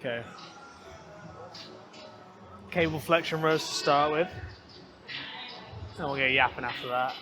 Okay. Cable flexion rows to start with. And we'll get yapping after that.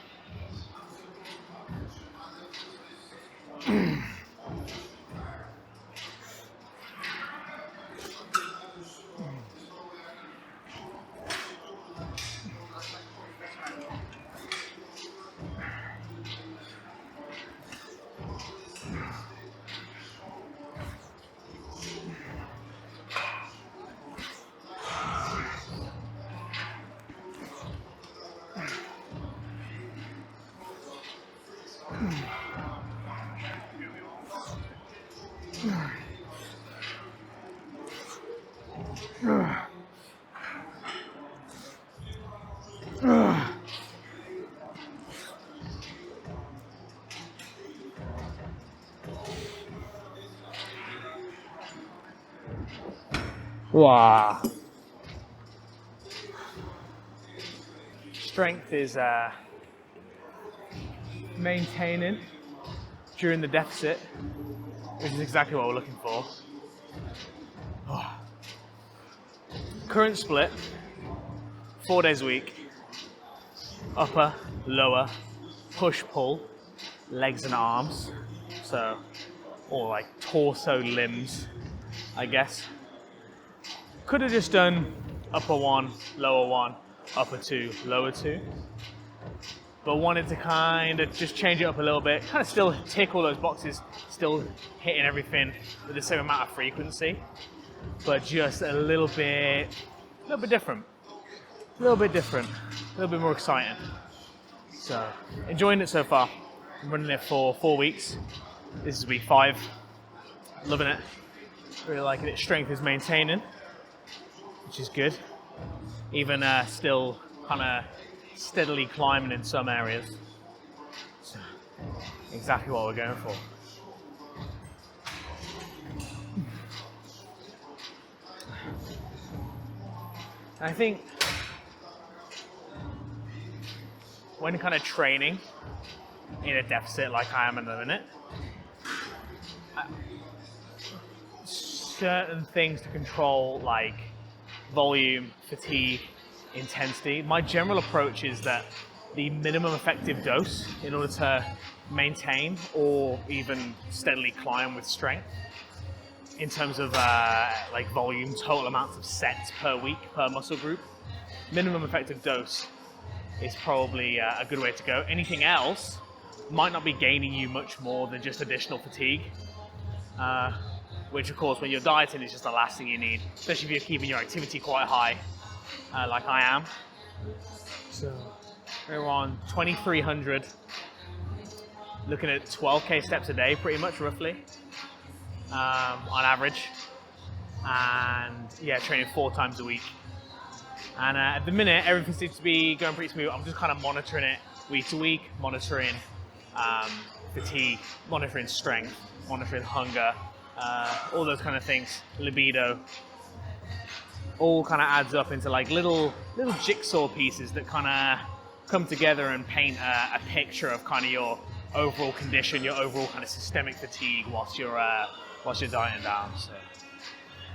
Wow. Strength is maintaining during the deficit, which is exactly what we're looking for. Oh. Current split, 4 days a week. Upper, lower, push, pull, legs and arms. So, or like torso, limbs, I guess. Could have just done upper one, lower one, upper two, lower two. But wanted to kind of just change it up a little bit, kind of still tick all those boxes, still hitting everything with the same amount of frequency, but just a little bit different. A little bit different, a little bit more exciting. So, enjoying it so far. I'm running it for 4 weeks. This is week 5. Loving it. Really liking it. Strength is maintaining, which is good. Even still kind of steadily climbing in some areas. So, exactly what we're going for. I think when kind of training in a deficit like I am in the minute, certain things to control like volume, fatigue, intensity. My general approach is that the minimum effective dose in order to maintain or even steadily climb with strength in terms of like volume, total amounts of sets per week, per muscle group, minimum effective dose is probably a good way to go. Anything else might not be gaining you much more than just additional fatigue, which of course when you're dieting is just the last thing you need, especially if you're keeping your activity quite high, like I am. So we're on 2,300, looking at 12k steps a day pretty much roughly, on average, and yeah, training 4 times a week. And at the minute, everything seems to be going pretty smooth. I'm just kind of monitoring it week to week, monitoring fatigue, monitoring strength, monitoring hunger, all those kind of things, libido. All kind of adds up into like little jigsaw pieces that kind of come together and paint a picture of kind of your overall condition, your overall kind of systemic fatigue whilst you're dieting down. So.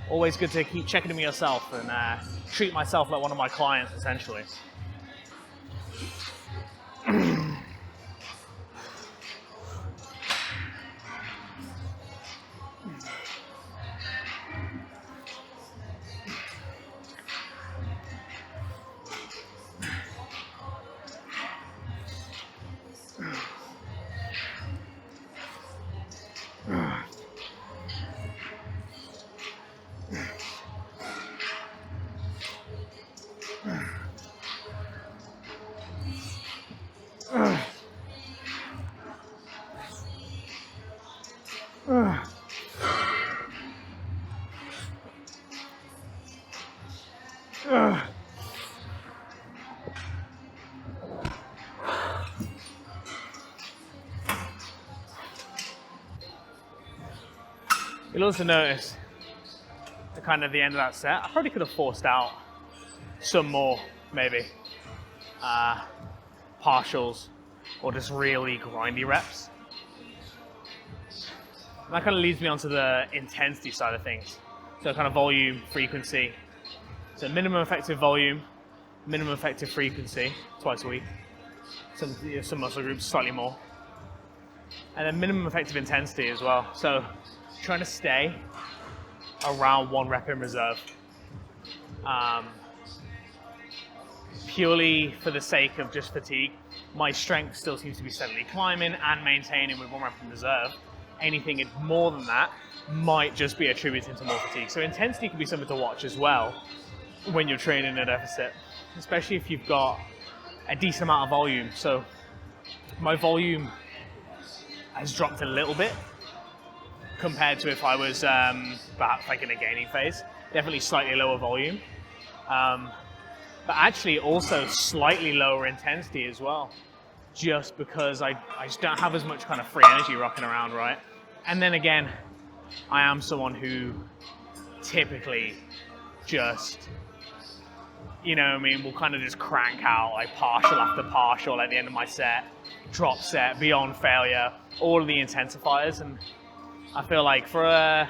Always good to keep checking in with yourself and treat myself like one of my clients, essentially. You'll also notice at kind of the end of that set, I probably could have forced out some more, maybe, partials or just really grindy reps. And that kind of leads me onto the intensity side of things. So kind of volume, frequency. So minimum effective volume, minimum effective frequency, twice a week. Some muscle groups slightly more. And then minimum effective intensity as well. So trying to stay around 1 rep in reserve. Purely for the sake of just fatigue. My strength still seems to be steadily climbing and maintaining with 1 rep in reserve. Anything more than that might just be attributed to more fatigue. So intensity can be something to watch as well when you're training at deficit, especially if you've got a decent amount of volume. So my volume has dropped a little bit compared to if I was perhaps like in a gaining phase. Definitely slightly lower volume, but actually also slightly lower intensity as well, just because I just don't have as much kind of free energy rocking around, right? And then again, I am someone who typically just, you know what I mean, will kind of just crank out like partial after partial at the end of my set, drop set, beyond failure, all of the intensifiers. And I feel like for a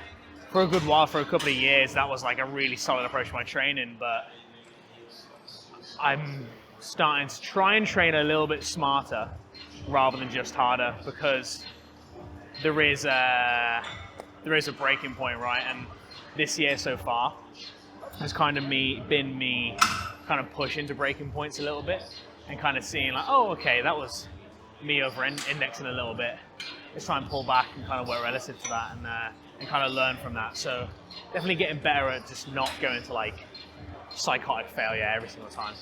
good while, for a couple of years, that was like a really solid approach to my training, but I'm starting to try and train a little bit smarter rather than just harder, because there is a breaking point, right? And this year so far has kind of been me kind of pushing to breaking points a little bit and kind of seeing like, oh, okay, that was me over indexing a little bit. Let's try and pull back and kind of work relative to that and kind of learn from that. So definitely getting better at just not going to like psychotic failure every single time.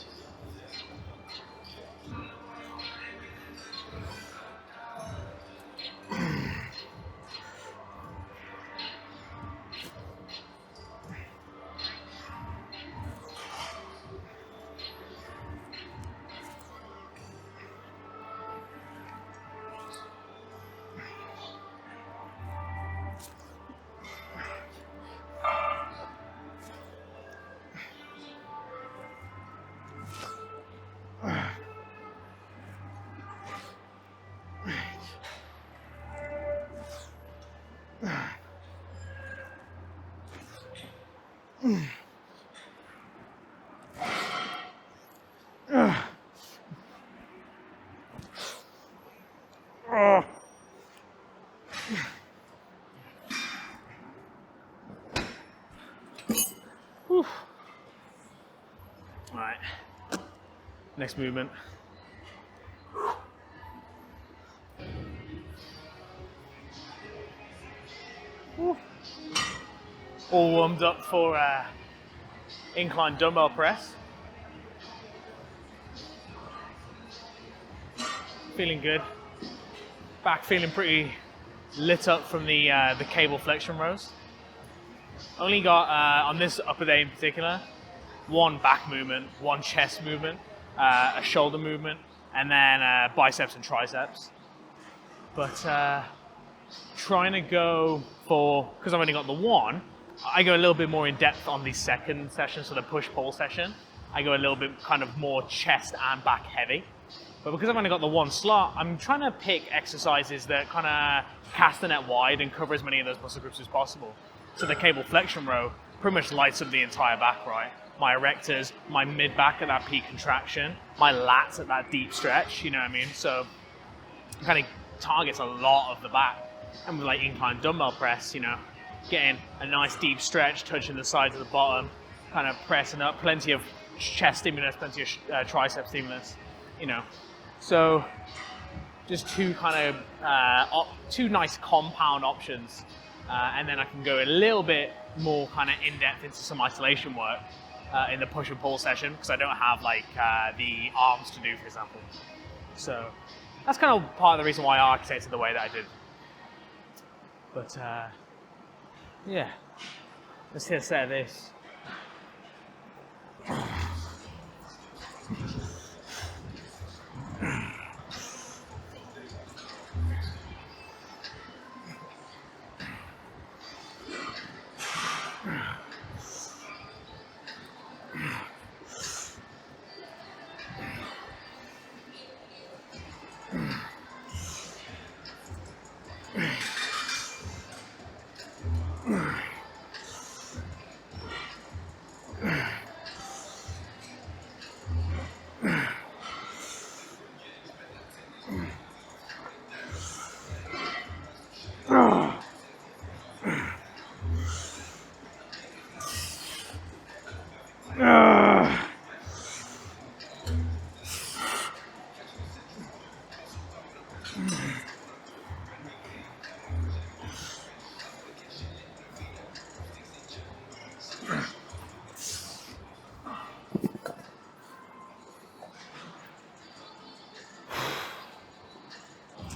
All right, next movement. All warmed up for incline dumbbell press. Feeling good. Back feeling pretty lit up from the cable flexion rows. Only got, on this upper day in particular, 1 back movement, 1 chest movement, a shoulder movement, and then biceps and triceps. But trying to go for, because I've only got the 1, I go a little bit more in depth on the second session, so the push-pull session. I go a little bit kind of more chest and back heavy. But because I've only got the 1 slot, I'm trying to pick exercises that kind of cast the net wide and cover as many of those muscle groups as possible. So the cable flexion row pretty much lights up the entire back, right? My erectors, my mid-back at that peak contraction, my lats at that deep stretch, you know what I mean? So it kind of targets a lot of the back. And with like incline dumbbell press, you know, getting a nice deep stretch, touching the sides of the bottom, kind of pressing up, plenty of chest stimulus, plenty of tricep stimulus, you know. So just two kind of, 2 nice compound options. And then I can go a little bit more kind of in-depth into some isolation work in the push and pull session, because I don't have like the arms to do, for example. So that's kind of part of the reason why I architected the way that I did. But yeah, let's hit a set of this.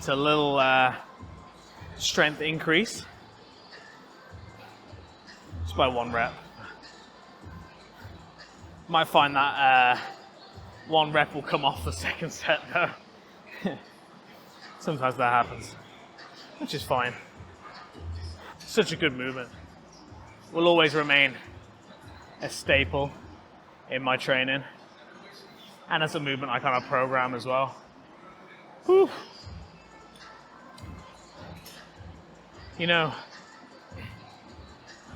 It's a little strength increase, just by 1 rep. Might find that 1 rep will come off the second set though. Sometimes that happens, which is fine. Such a good movement. Will always remain a staple in my training. And as a movement I kind of program as well. Whew. You know,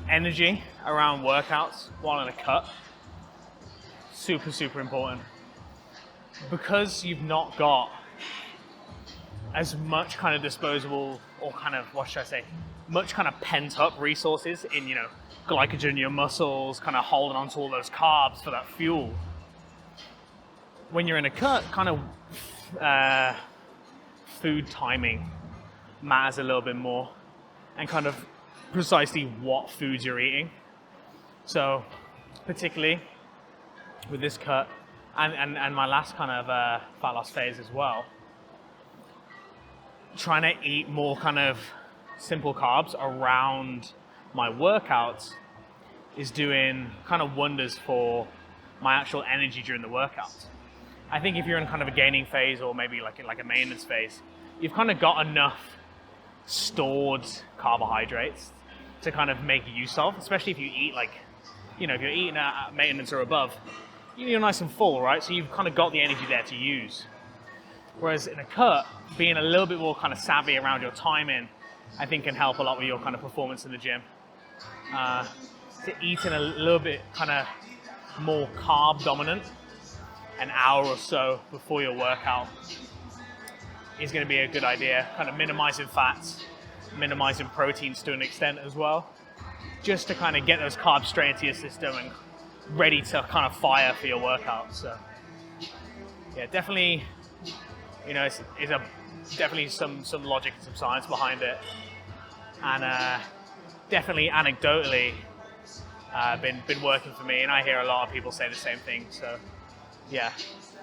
energy around workouts while in a cut, super, super important. Because you've not got as much kind of disposable, or kind of, what should I say, much kind of pent up resources in, you know, glycogen in your muscles, kind of holding on to all those carbs for that fuel. When you're in a cut, kind of food timing matters a little bit more, and kind of precisely what foods you're eating. So particularly with this cut and my last kind of fat loss phase as well, trying to eat more kind of simple carbs around my workouts is doing kind of wonders for my actual energy during the workouts. I think if you're in kind of a gaining phase, or maybe like a maintenance phase, you've kind of got enough stored carbohydrates to kind of make use of, especially if you eat like, you know, if you're eating at maintenance or above, you're nice and full, right? So you've kind of got the energy there to use. Whereas in a cut, being a little bit more kind of savvy around your timing, I think can help a lot with your kind of performance in the gym. To eating a little bit kind of more carb dominant, an hour or so before your workout, is going to be a good idea. Kind of minimizing fats, minimizing proteins to an extent as well, just to kind of get those carbs straight into your system and ready to kind of fire for your workout. So yeah, definitely, you know, it's definitely some logic and some science behind it, and definitely anecdotally been working for me, and I hear a lot of people say the same thing. So yeah,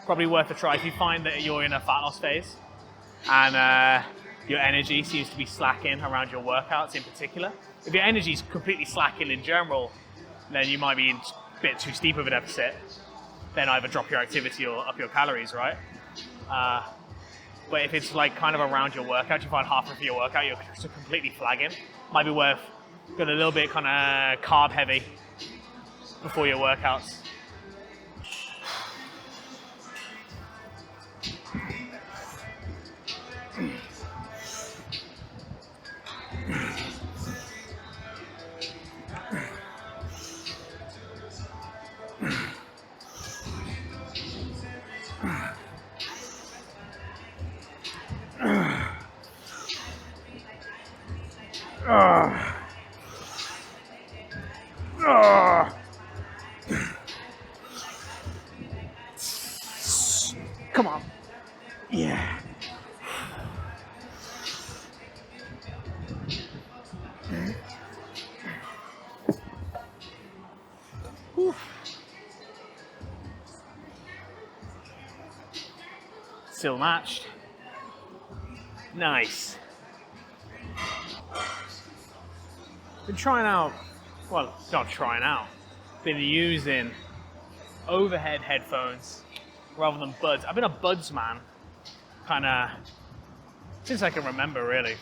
probably worth a try if you find that you're in a fat loss phase and your energy seems to be slacking around your workouts in particular. If your energy is completely slacking in general, then you might be in a bit too steep of a deficit. Then either drop your activity or up your calories, right? But if it's like kind of around your workout, you find halfway through your workout you're just completely flagging, might be worth going a little bit kind of carb heavy before your workouts. Come on. Yeah. Whew. Still matched. Nice. Been trying out, well, not trying out, been using overhead headphones rather than buds. I've been a buds man, kind of, since I can remember, really.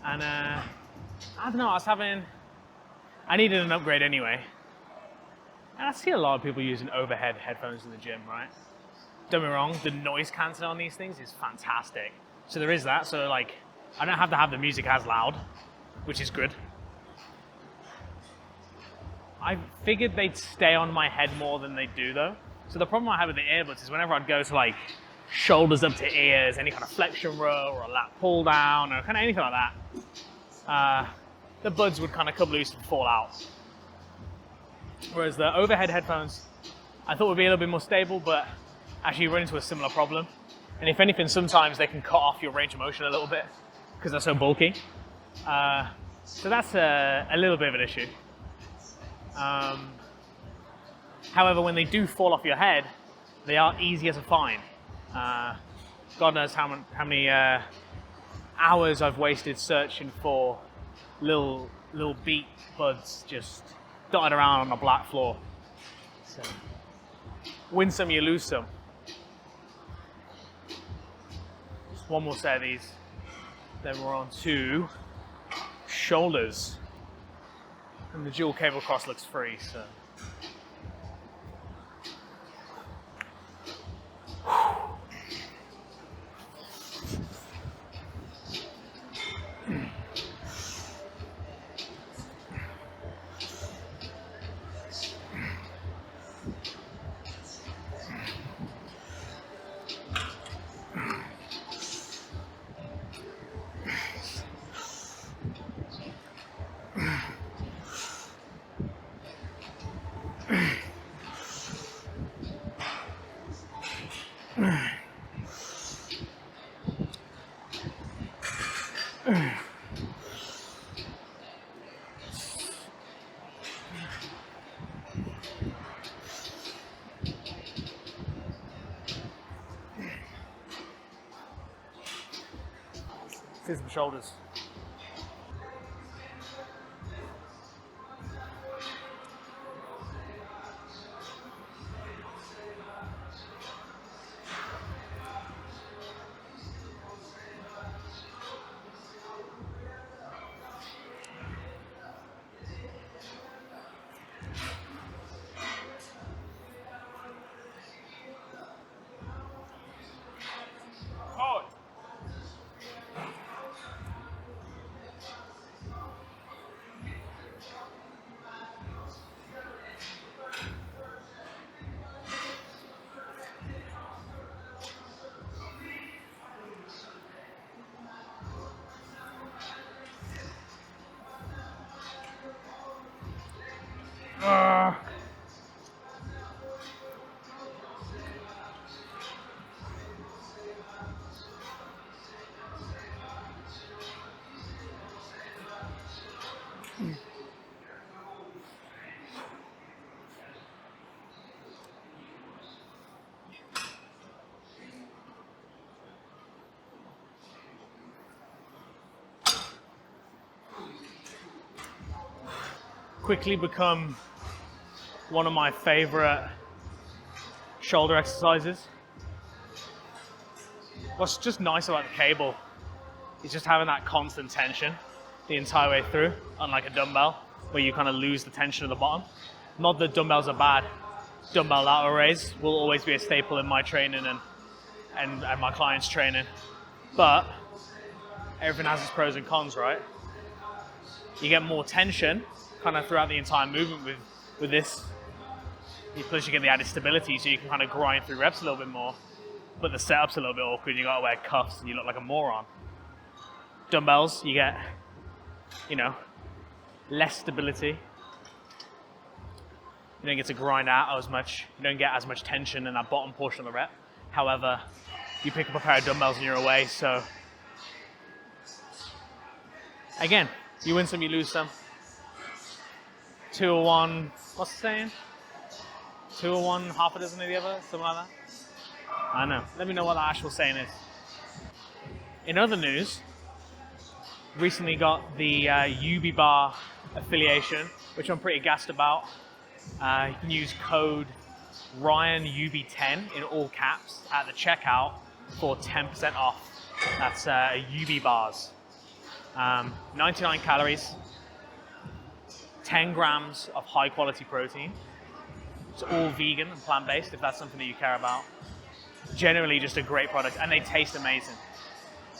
And I don't know, I needed an upgrade anyway. And I see a lot of people using overhead headphones in the gym, right? Don't get me wrong, the noise cancelling on these things is fantastic. So there is that, so like, I don't have to have the music as loud, which is good. I figured they'd stay on my head more than they do though. So the problem I have with the earbuds is whenever I'd go to like shoulders up to ears, any kind of flexion row or a lat pull down or kind of anything like that, the buds would kind of come loose and fall out. Whereas the overhead headphones, I thought would be a little bit more stable, but actually you run into a similar problem. And if anything, sometimes they can cut off your range of motion a little bit because they're so bulky. So that's a little bit of an issue. However, when they do fall off your head, they are easier to find. God knows how many hours I've wasted searching for little beet buds just dotted around on a black floor. So, win some, you lose some. Just one more set of these. Then we're on to shoulders. And the dual cable cross looks free, so. Here's the shoulders. Quickly become one of my favorite shoulder exercises. What's just nice about the cable is just having that constant tension the entire way through, unlike a dumbbell where you kind of lose the tension at the bottom. Not that dumbbells are bad. Dumbbell lateral raise will always be a staple in my training and my clients' training. But everything has its pros and cons, right? You get more tension kind of throughout the entire movement with this. Plus you get the added stability, so you can kind of grind through reps a little bit more. But the setup's a little bit awkward. You gotta wear cuffs and you look like a moron. Dumbbells, you get, less stability. You don't get to grind out as much. You don't get as much tension in that bottom portion of the rep. However, you pick up a pair of dumbbells and you're away. So again, you win some, you lose some. 2 or 1, what's the saying? 2 or 1, half a dozen of the other, something like that. I don't know. Let me know what the actual saying is. In other news, recently got the UB Bar affiliation, which I'm pretty gassed about. You can use code RyanUB10 in all caps at the checkout for 10% off. That's UB Bars. 99 calories, 10 grams of high quality protein. It's all vegan and plant-based if that's something that you care about. Generally just a great product, and they taste amazing.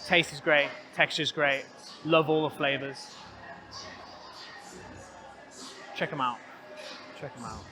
Taste is great, texture's great, love all the flavors. Check them out. Check them out.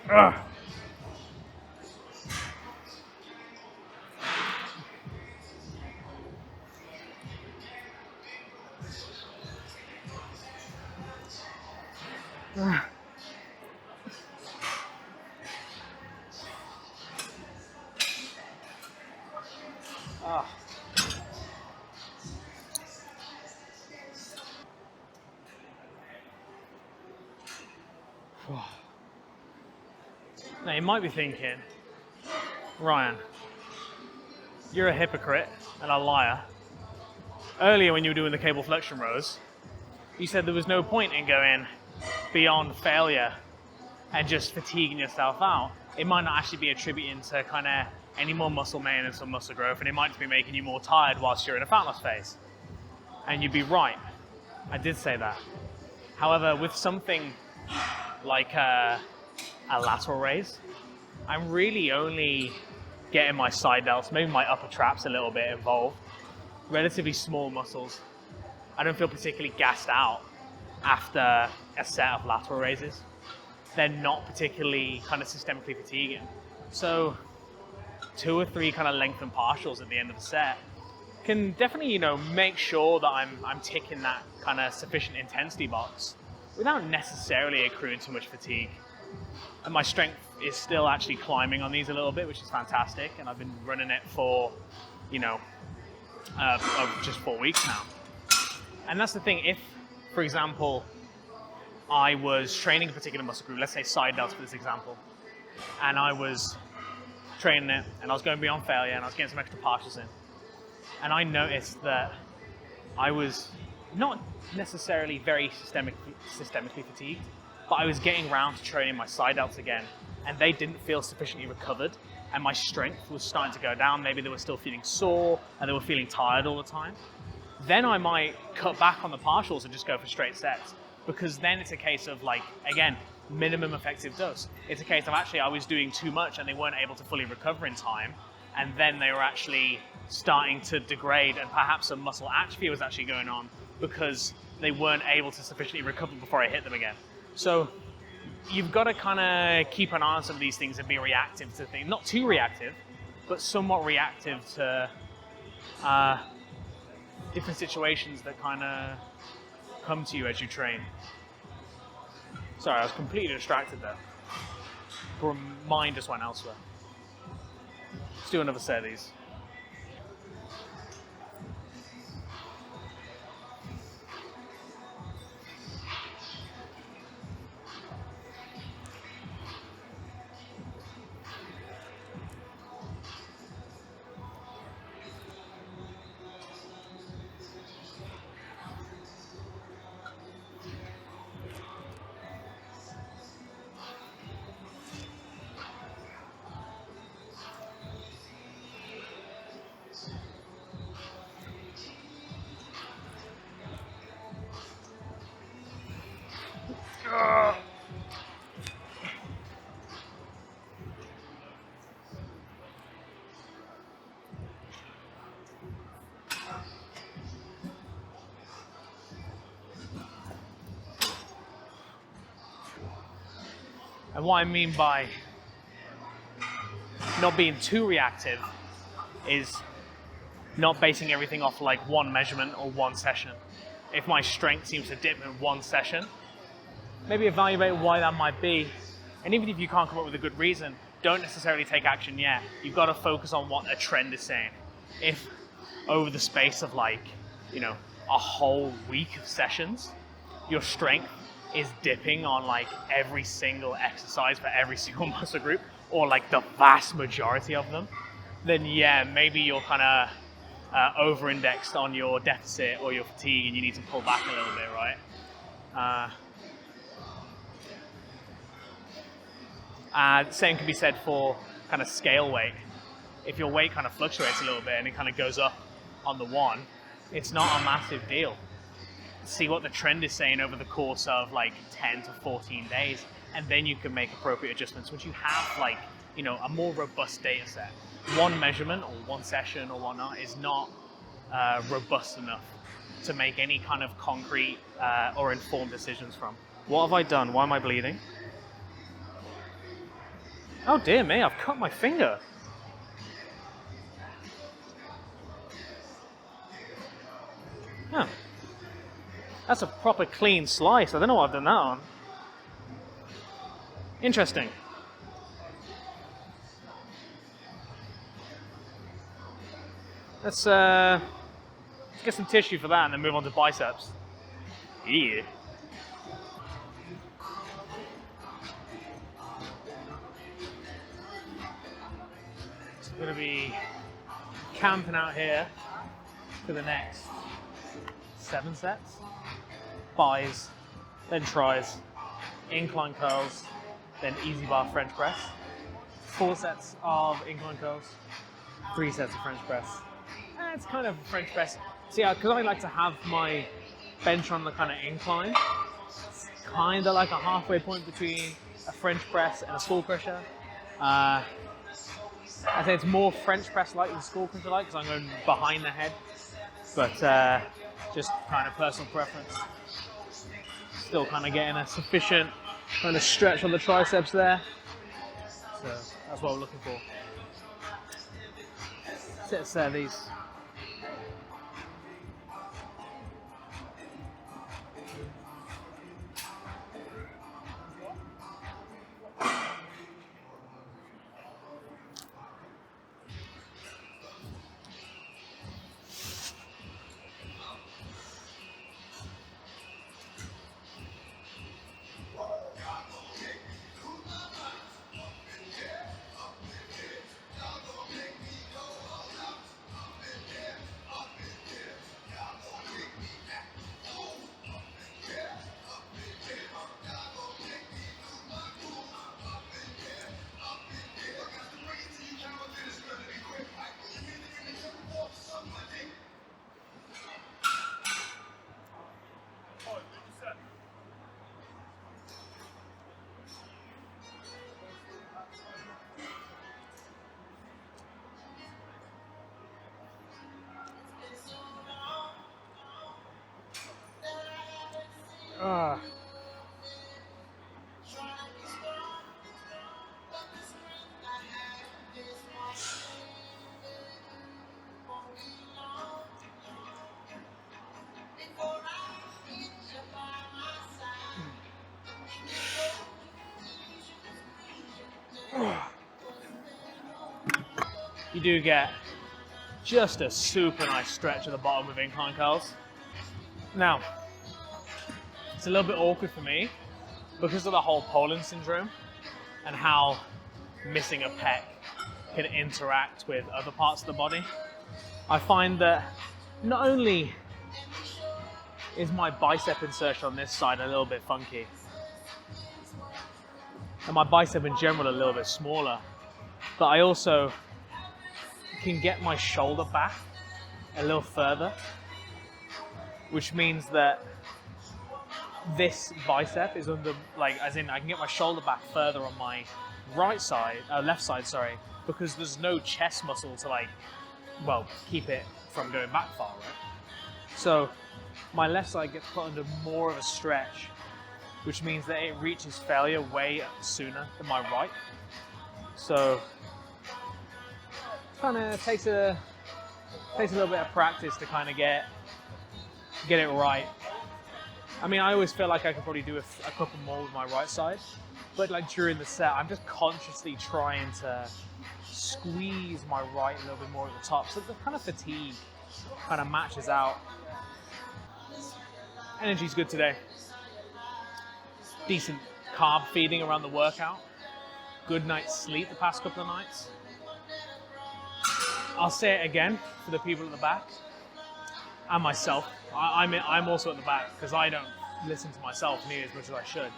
Ugh. Ah. Now you might be thinking, Ryan, you're a hypocrite and a liar. Earlier when you were doing the cable flexion rows, you said there was no point in going beyond failure and just fatiguing yourself out. It might not actually be attributing to kind of any more muscle maintenance or muscle growth, and it might just be making you more tired whilst you're in a fat loss phase. And you'd be right. I did say that. However, with something like a lateral raise, I'm really only getting my side delts, maybe my upper traps a little bit involved. Relatively small muscles. I don't feel particularly gassed out after a set of lateral raises. They're not particularly kind of systemically fatiguing. So 2 or 3 kind of lengthened partials at the end of the set can definitely, you know, make sure that I'm ticking that kind of sufficient intensity box without necessarily accruing too much fatigue. And my strength is still actually climbing on these a little bit, which is fantastic. And I've been running it for, you know, just 4 weeks now. And that's the thing. If, for example, I was training a particular muscle group, let's say side delts for this example, and I was training it and I was going beyond failure and I was getting some extra partials in, and I noticed that I was not necessarily very systemically fatigued, but I was getting around to training my side delts again, and they didn't feel sufficiently recovered, and my strength was starting to go down. Maybe they were still feeling sore and they were feeling tired all the time. Then I might cut back on the partials and just go for straight sets, because then it's a case of, like, again, minimum effective dose. It's a case of actually I was doing too much and they weren't able to fully recover in time, and then they were actually starting to degrade, and perhaps some muscle atrophy was actually going on because they weren't able to sufficiently recover before I hit them again. So you've got to kind of keep an eye on some of these things and be reactive to things. Not too reactive, but somewhat reactive to different situations that kind of come to you as you train. Sorry, I was completely distracted there. My mind just went elsewhere. Let's do another set of these. And what I mean by not being too reactive is not basing everything off like one measurement or one session. If my strength seems to dip in one session, maybe evaluate why that might be. And even if you can't come up with a good reason, don't necessarily take action yet. You've got to focus on what a trend is saying. If over the space of, like, you know, a whole week of sessions, your strength is dipping on like every single exercise for every single muscle group, or like the vast majority of them, then yeah, maybe you're kind of over-indexed on your deficit or your fatigue and you need to pull back a little bit, right? Same can be said for kind of scale weight. If your weight kind of fluctuates a little bit and it kind of goes up on the one, it's not a massive deal. See what the trend is saying over the course of like 10 to 14 days, and then you can make appropriate adjustments once you have, like, you know, a more robust data set. One measurement or one session or whatnot is not robust enough to make any kind of concrete or informed decisions from. What have I done? Why am I bleeding? Oh dear me, I've cut my finger. Huh. That's a proper clean slice. I don't know what I've done that on. Interesting. Let's get some tissue for that and then move on to biceps. Yeah. So I'm going to be camping out here for the next 7 sets. Bis, then tries, incline curls, then easy bar French press. 4 sets of incline curls, 3 sets of French press. And it's kind of French press. See, because I like to have my bench on the kind of incline, it's kind of like a halfway point between a French press and a skull crusher. I say it's more French press like than skull crusher like because I'm going behind the head, but just kind of personal preference. Still kind of getting a sufficient kind of stretch on the triceps there. So that's what we're looking for. Set these. You do get just a super nice stretch at the bottom of incline curls. Now, it's a little bit awkward for me because of the whole Poland syndrome and how missing a pec can interact with other parts of the body. I find that not only is my bicep insertion on this side a little bit funky, and my bicep in general a little bit smaller, but I also can get my shoulder back a little further, which means that this bicep is under, like, as in I can get my shoulder back further on my right side, left side, sorry, because there's no chest muscle to, like, well, keep it from going back far, right? So my left side gets put under more of a stretch, which means that it reaches failure way sooner than my right. So kind of takes a little bit of practice to kind of get it right. I mean, I always feel like I could probably do a couple more with my right side, but like during the set, I'm just consciously trying to squeeze my right a little bit more at the top, so the kind of fatigue kind of matches out. Energy's good today. Decent carb feeding around the workout. Good night's sleep the past couple of nights. I'll say it again for the people at the back and myself. I'm also at the back because I don't listen to myself nearly as much as I should.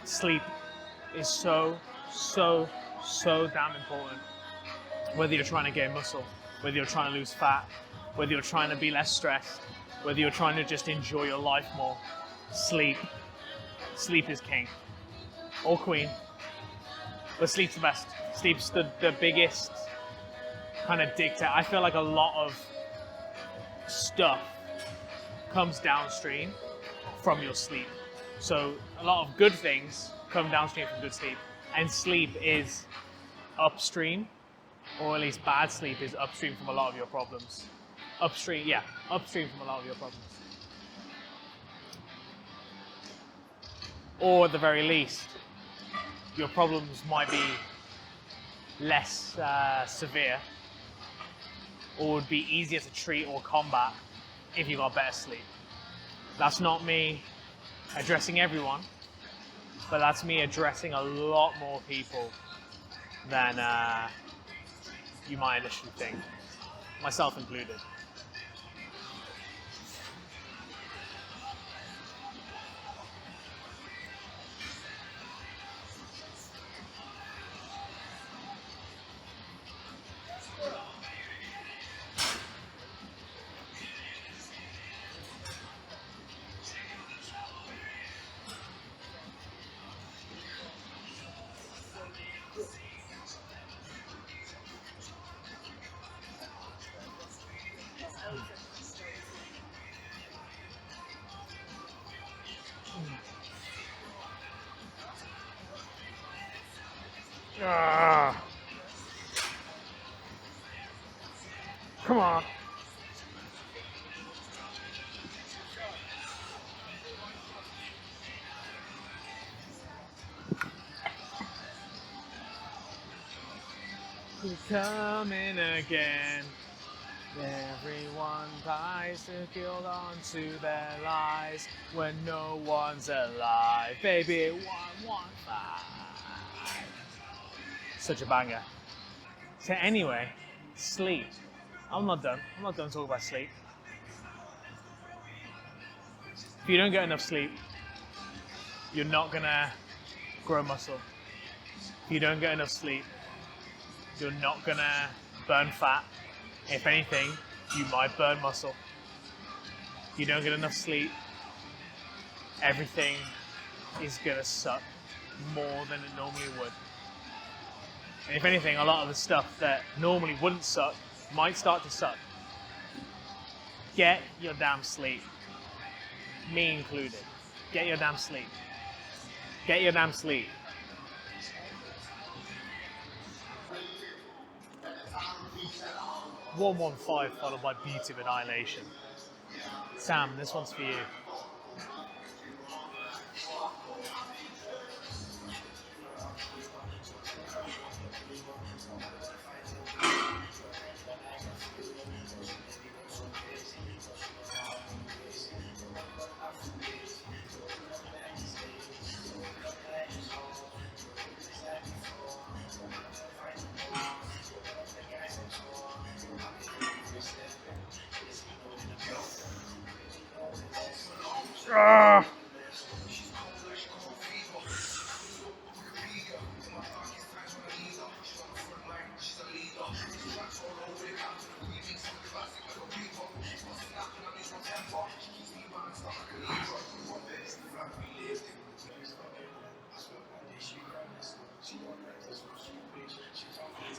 Sleep is so damn important. Whether you're trying to gain muscle, whether you're trying to lose fat, whether you're trying to be less stressed, whether you're trying to just enjoy your life more, sleep is king. Or queen. But sleep's the best. Sleep's the biggest kind of dictate. I feel like a lot of stuff comes downstream from your sleep. So a lot of good things come downstream from good sleep. And sleep is upstream, or at least bad sleep is upstream from a lot of your problems. Upstream from a lot of your problems. Or at the very least, your problems might be less severe, or would be easier to treat or combat if you got better sleep. That's not me addressing everyone, but that's me addressing a lot more people than you might initially think, myself included. Come on. We're coming again. Everyone tries to hold on to their lies when no one's alive. Baby, 115. Such a banger. So anyway, sleep. I'm not done talking about sleep. If you don't get enough sleep, you're not gonna grow muscle. If you don't get enough sleep, you're not gonna burn fat. If anything, you might burn muscle. If you don't get enough sleep, everything is gonna suck more than it normally would. And if anything, a lot of the stuff that normally wouldn't suck might start to suck. Get your damn sleep. Me included. Get your damn sleep. Get your damn sleep. "115" followed by "Beauty of Annihilation." Sam, this one's for you.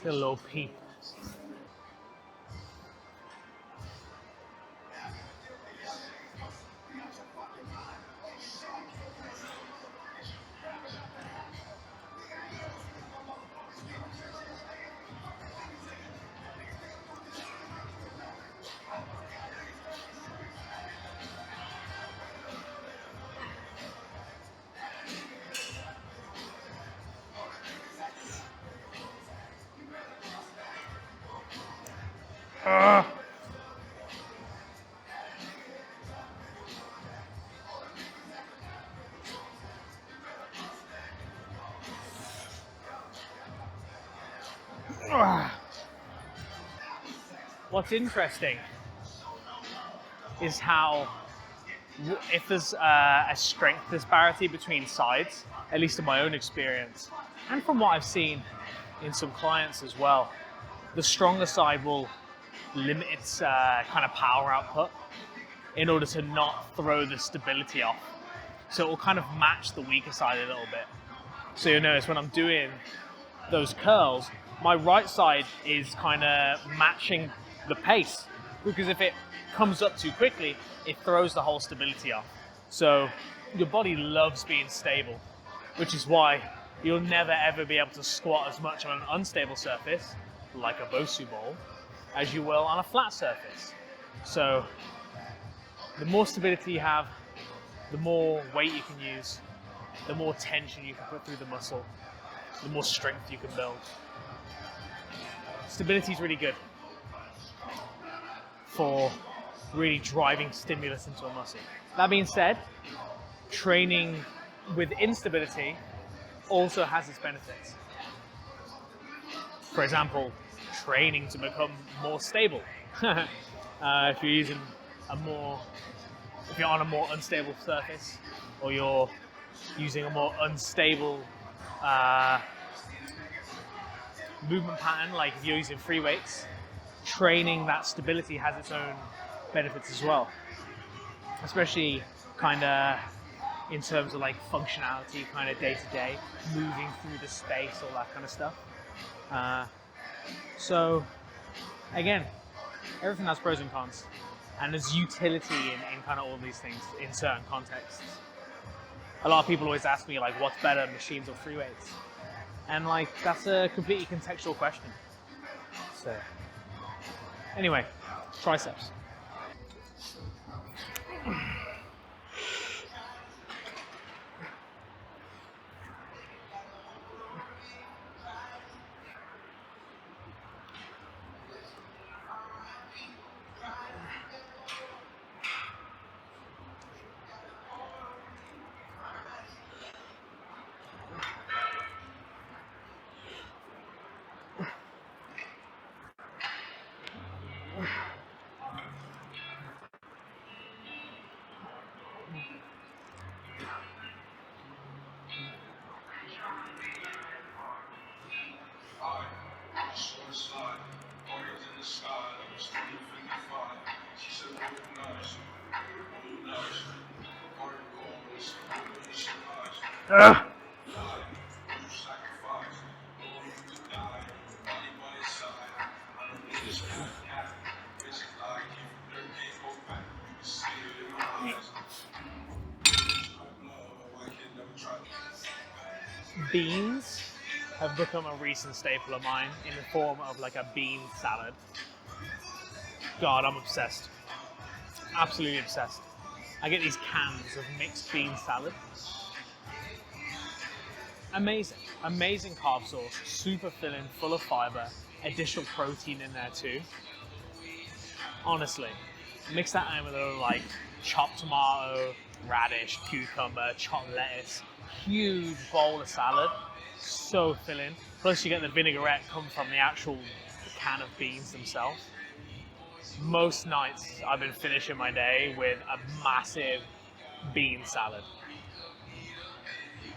Let's get a little peep. What's interesting is how, if there's a strength disparity between sides, at least in my own experience, and from what I've seen in some clients as well, the stronger side will limit its kind of power output in order to not throw the stability off. So it will kind of match the weaker side a little bit. So you'll notice when I'm doing those curls, my right side is kind of matching the pace, because if it comes up too quickly, it throws the whole stability off. So your body loves being stable, which is why You'll never ever be able to squat as much on an unstable surface, like a Bosu ball, as you will on a flat surface. So the more stability you have, the more weight you can use, the more tension you can put through the muscle, the more strength you can build. Stability is really good for really driving stimulus into a muscle. That being said, training with instability also has its benefits. For example, training to become more stable. If you're using if you're on a more unstable surface, or you're using a more unstable movement pattern, like if you're using free weights, training that stability has its own benefits as well. Especially kind of in terms of like functionality, kind of day to day, moving through the space, all that kind of stuff. So again, everything has pros and cons, and there's utility in kind of all these things in certain contexts. A lot of people always ask me like, what's better, machines or free weights? And like, that's a completely contextual question. So anyway, triceps. Beans have become a recent staple of mine in the form of like a bean salad. God, I'm obsessed. Absolutely obsessed. I get these cans of mixed bean salad. Amazing. Amazing carb source, super filling, full of fiber, additional protein in there too. Honestly, mix that in with a little like chopped tomato, radish, cucumber, chopped lettuce, huge bowl of salad, so filling. Plus you get the vinaigrette come from the actual can of beans themselves. Most nights I've been finishing my day with a massive bean salad.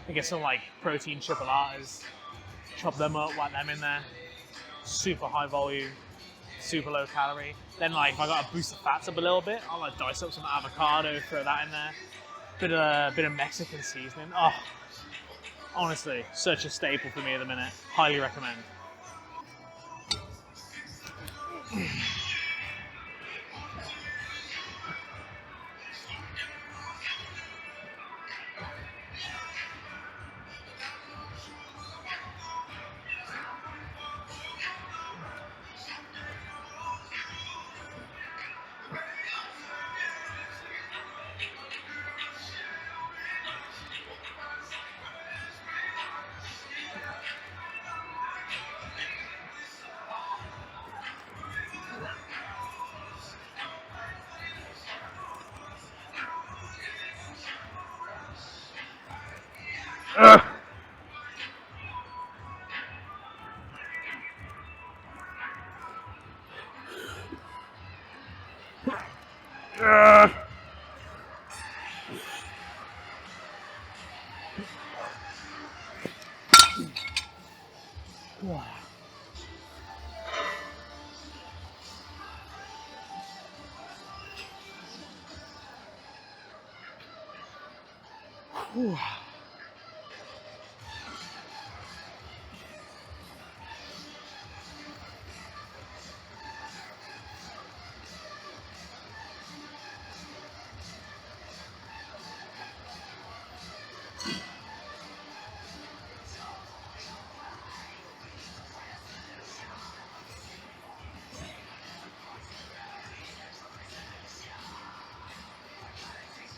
I get some like protein chipolatas, chop them up, whack them in there. Super high volume, super low calorie. Then like if I got to boost the fats up a little bit, I'll like dice up some avocado, throw that in there. Bit of Mexican seasoning. Oh, honestly, such a staple for me at the minute. Highly recommend.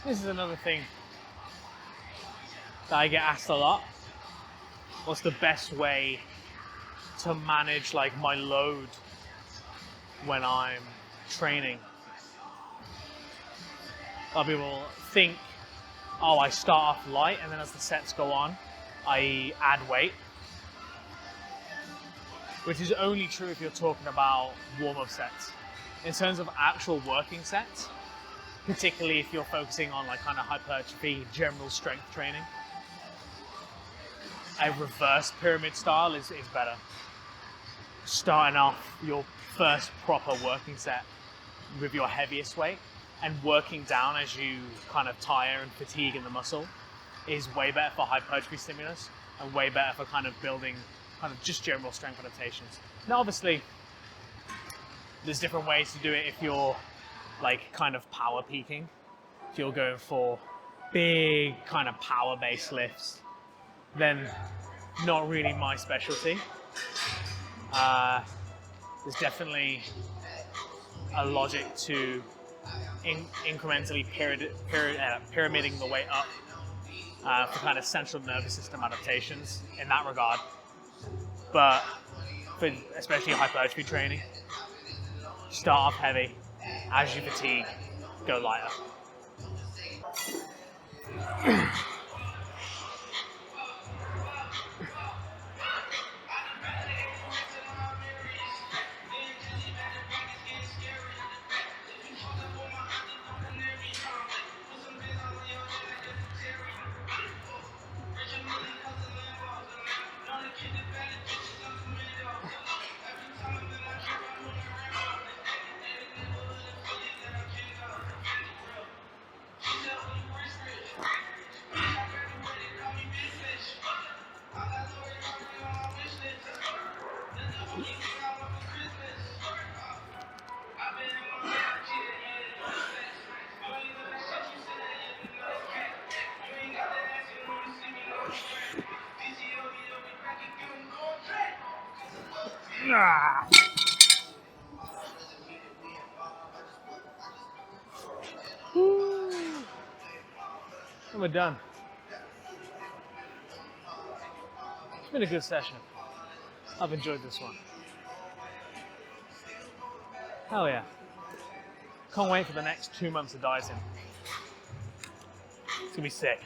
This is another thing that I get asked a lot. What's the best way to manage like my load when I'm training? A lot of people think, oh, I start off light and then as the sets go on, I add weight. Which is only true if you're talking about warm-up sets. In terms of actual working sets, particularly if you're focusing on like kind of hypertrophy, general strength training, a reverse pyramid style is better. Starting off your first proper working set with your heaviest weight and working down as you kind of tire and fatigue in the muscle is way better for hypertrophy stimulus and way better for kind of building kind of just general strength adaptations. Now obviously there's different ways to do it if you're like kind of power peaking. If you're going for big kind of power based lifts, then not really my specialty. There's definitely a logic to incrementally pyramiding the weight up for kind of central nervous system adaptations in that regard. But for especially hypertrophy training, start off heavy. As you fatigue, go lighter. And we're done. It's been a good session. I've enjoyed this one. Hell yeah. Can't wait for the next 2 months of dieting. It's gonna be sick.